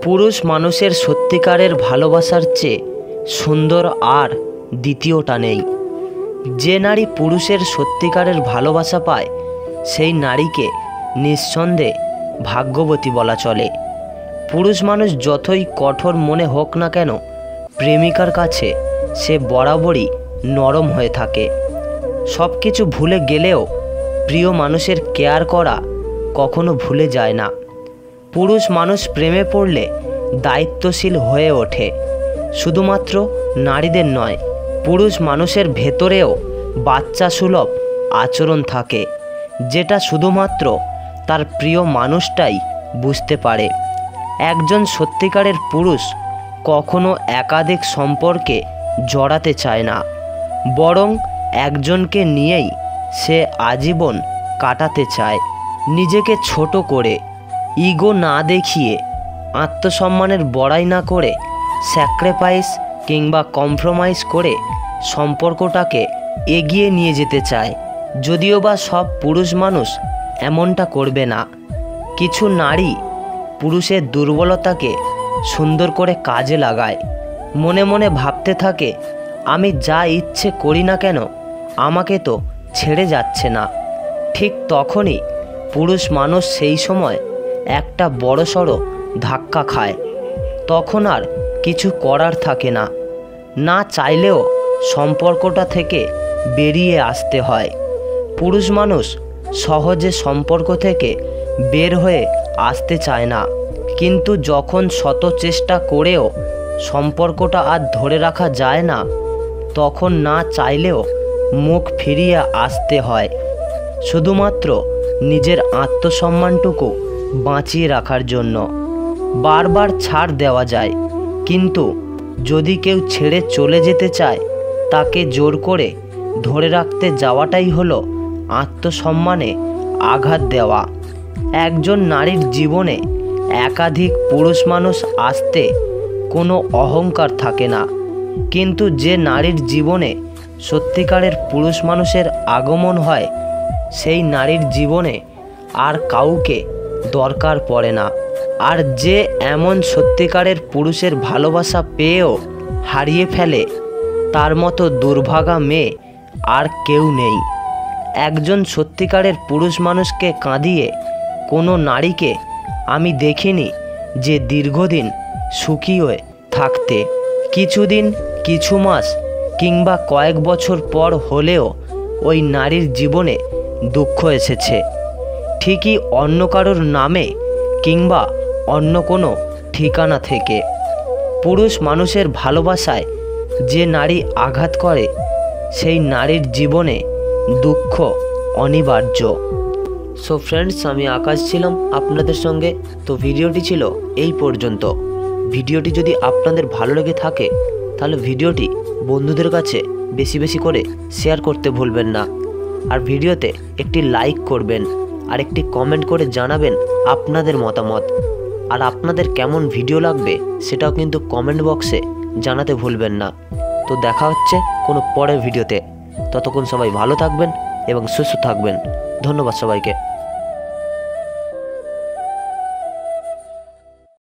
পুরুষ মানুষের সত্যিকারের ভালোবাসার চেয়ে সুন্দর আর দ্বিতীয়টা নেই। যে নারী পুরুষের সত্যিকারের ভালোবাসা পায় সেই নারীকে নিঃসন্দেহে ভাগ্যবতী বলা চলে। পুরুষ মানুষ যতই কঠোর মনে হোক না কেন, প্রেমিকার কাছে সে বরাবরই নরম হয়ে থাকে। সব কিছু ভুলে গেলেও প্রিয় মানুষের কেয়ার করা কখনো ভুলে যায় না। পুরুষ মানুষ প্রেমে পড়লে দায়িত্বশীল হয়ে ওঠে। শুধুমাত্র নারীদের নয়, পুরুষ মানুষের ভেতরেও বাচ্চা সুলভ আচরণ থাকে, যেটা শুধুমাত্র তার প্রিয় মানুষটাই বুঝতে পারে। একজন সত্যিকারের পুরুষ কখনো একাধিক সম্পর্কে জড়াতে চায় না, বরং একজনকে নিয়েই সে আজীবন কাটাতে চায়। নিজেকে ছোট করে, ইগো না দেখিয়ে, আত্মসম্মানের বড়াই না করে, স্যাক্রিফাইস কিংবা কম্প্রোমাইজ করে সম্পর্কটাকে এগিয়ে নিয়ে যেতে চায়। যদিও বা সব পুরুষ মানুষ এমনটা করবে না। কিছু নারী পুরুষের দুর্বলতাকে সুন্দর করে কাজে লাগায়। মনে মনে ভাবতে থাকে, আমি যা ইচ্ছে করি না কেন আমাকে তো ছেড়ে যাচ্ছে না। ঠিক তখনই পুরুষ মানুষ সেই সময় একটা বড়সড় ধাক্কা খায়। তখন আর কিছু করার থাকে না। না চাইলেও সম্পর্কটা থেকে বেরিয়ে আসতে হয়। পুরুষ মানুষ সহজে সম্পর্ক থেকে বের হয়ে আসতে চায় না, কিন্তু যখন শত চেষ্টা করেও সম্পর্কটা আর ধরে রাখা যায় না, তখন না চাইলেও মুখ ফিরিয়ে আসতে হয়, শুধুমাত্র নিজের আত্মসম্মানটুকু বাঁচিয়ে রাখার জন্য। বারবার ছাড় দেওয়া যায়, কিন্তু যদি কেউ ছেড়ে চলে যেতে চায়, তাকে জোর করে ধরে রাখতে যাওয়াটাই হলো আত্মসম্মানে আঘাত দেওয়া। একজন নারীর জীবনে একাধিক পুরুষ মানুষ আসতে কোনো অহংকার থাকে না, কিন্তু যে নারীর জীবনে সত্যিকারের পুরুষ মানুষের আগমন হয়, সেই নারীর জীবনে আর কাউকে দরকার পড়ে না। আর যে এমন সত্যিকারের পুরুষের ভালোবাসা পেয়েও হারিয়ে ফেলে, তার মতো দুর্ভাগা মেয়ে আর কেউ নেই। একজন সত্যিকারের পুরুষ মানুষকে কাঁদিয়ে কোনো নারীকে আমি দেখিনি যে দীর্ঘদিন সুখী হয়ে থাকতে। কিছুদিন, কিছু মাস কিংবা কয়েক বছর পর হলেও ওই নারীর জীবনে দুঃখ এসেছে, ঠিকই অন্য কারোর নামে কিংবা অন্য কোনো ঠিকানা থেকে। পুরুষ মানুষের ভালোবাসায় যে নারী আঘাত করে, সেই নারীর জীবনে দুঃখ অনিবার্য। সো ফ্রেন্ডস, আমি আকাশ ছিলাম আপনাদের সঙ্গে। তো ভিডিওটি ছিল এই পর্যন্ত। ভিডিওটি যদি আপনাদের ভালো লেগে থাকে, তাহলে ভিডিওটি বন্ধুদের কাছে বেশি বেশি করে শেয়ার করতে ভুলবেন না। আর ভিডিওতে একটি লাইক করবেন আর একটি কমেন্ট করে জানাবেন আপনাদের মতামত। আর আপনাদের কেমন ভিডিও লাগবে সেটাও কিন্তু কমেন্ট বক্সে জানাতে ভুলবেন না। তো দেখা হচ্ছে কোনো পরের ভিডিওতে। ততক্ষণ সবাই ভালো থাকবেন এবং সুস্থ থাকবেন। ধন্যবাদ সবাইকে।